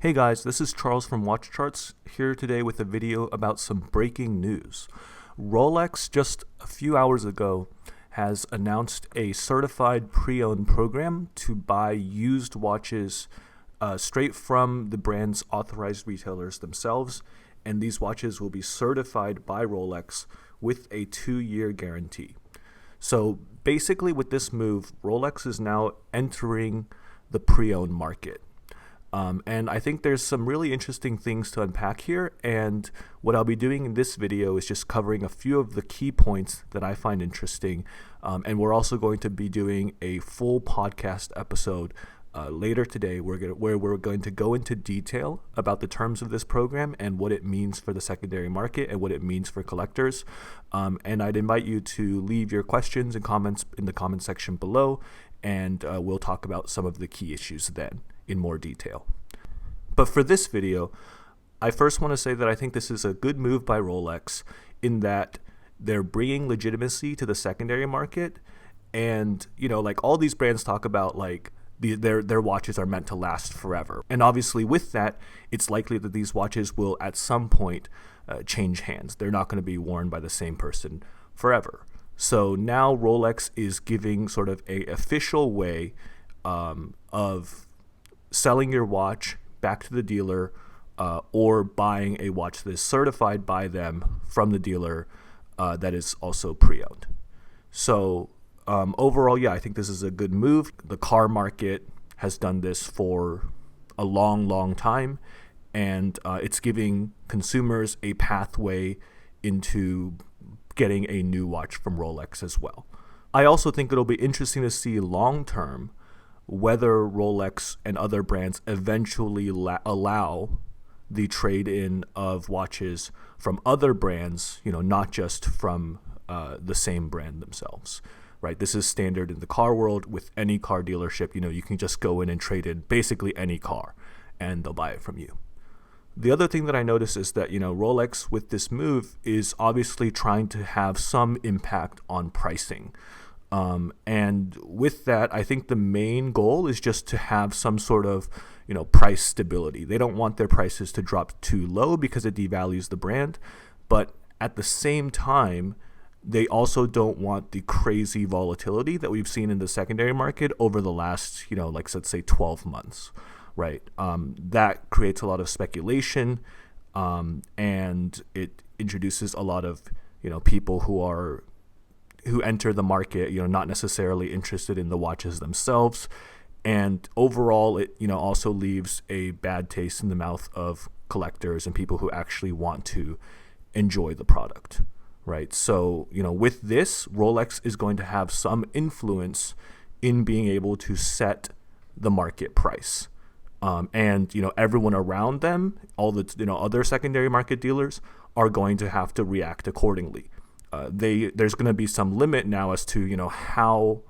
Hey guys, this is Charles from Watch Charts, here today with a video about some breaking news. Rolex, just a few hours ago, has announced a certified pre-owned program to buy used watches straight from the brand's authorized retailers themselves, and these watches will be certified by Rolex with a 2-year guarantee. So basically with this move, Rolex is now entering the pre-owned market. And I think there's some really interesting things to unpack here, and what I'll be doing in this video is just covering a few of the key points that I find interesting, and we're also going to be doing a full podcast episode later today where we're going to go into detail about the terms of this program and what it means for the secondary market and what it means for collectors. And I'd invite you to leave your questions and comments in the comment section below, and we'll talk about some of the key issues then in more detail. But for this video, I first want to say that I think this is a good move by Rolex in that they're bringing legitimacy to the secondary market. And, you know, like all these brands talk about, like, their watches are meant to last forever. And obviously with that, it's likely that these watches will at some point change hands. They're not going to be worn by the same person forever. So now Rolex is giving sort of a official way of selling your watch back to the dealer or buying a watch that is certified by them from the dealer that is also pre-owned. So overall, yeah, I think this is a good move. The car market has done this for a long time, and it's giving consumers a pathway into getting a new watch from Rolex as well. I also think it'll be interesting to see long-term whether Rolex and other brands eventually allow the trade-in of watches from other brands, you know, not just from the same brand themselves, right? This is standard in the car world. With any car dealership, you know, you can just go in and trade in basically any car and they'll buy it from you. The other thing that I notice is that, you know, Rolex with this move is obviously trying to have some impact on pricing. And with that, I think the main goal is just to have some sort of, you know, price stability. They don't want their prices to drop too low because it devalues the brand. But at the same time, they also don't want the crazy volatility that we've seen in the secondary market over the last, you know, like let's say 12 months, right? That creates a lot of speculation, and it introduces a lot of, you know, people who enter the market, you know, not necessarily interested in the watches themselves. And overall, it, you know, also leaves a bad taste in the mouth of collectors and people who actually want to enjoy the product, right? So, you know, with this, Rolex is going to have some influence in being able to set the market price. And, you know, everyone around them, all the, you know, other secondary market dealers are going to have to react accordingly. There's going to be some limit now as to, you know, how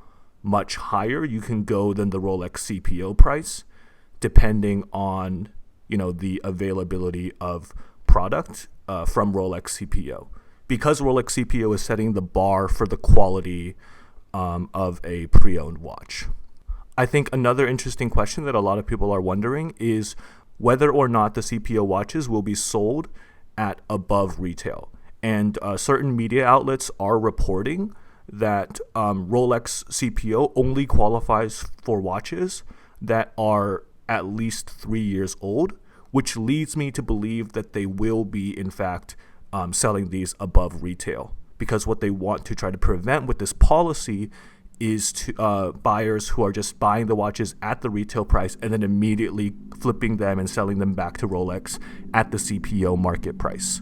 much higher you can go than the Rolex CPO price, depending on, you know, the availability of product from Rolex CPO. Because Rolex CPO is setting the bar for the quality of a pre-owned watch. I think another interesting question that a lot of people are wondering is whether or not the CPO watches will be sold at above retail. And certain media outlets are reporting that Rolex CPO only qualifies for watches that are at least 3 years old, which leads me to believe that they will be, in fact, selling these above retail. Because what they want to try to prevent with this policy is to buyers who are just buying the watches at the retail price and then immediately flipping them and selling them back to Rolex at the CPO market price.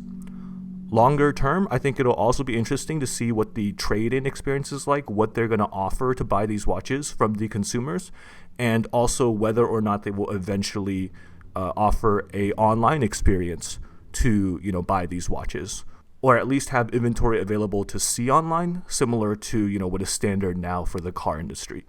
Longer term, I think it'll also be interesting to see what the trade-in experience is like, what they're going to offer to buy these watches from the consumers, and also whether or not they will eventually offer a online experience to, you know, buy these watches, or at least have inventory available to see online, similar to, you know, what is standard now for the car industry.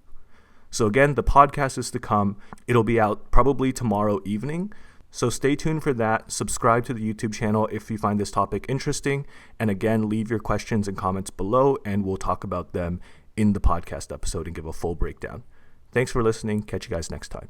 So again, the podcast is to come. It'll be out probably tomorrow evening. So stay tuned for that. Subscribe to the YouTube channel if you find this topic interesting. And again, leave your questions and comments below, and we'll talk about them in the podcast episode and give a full breakdown. Thanks for listening. Catch you guys next time.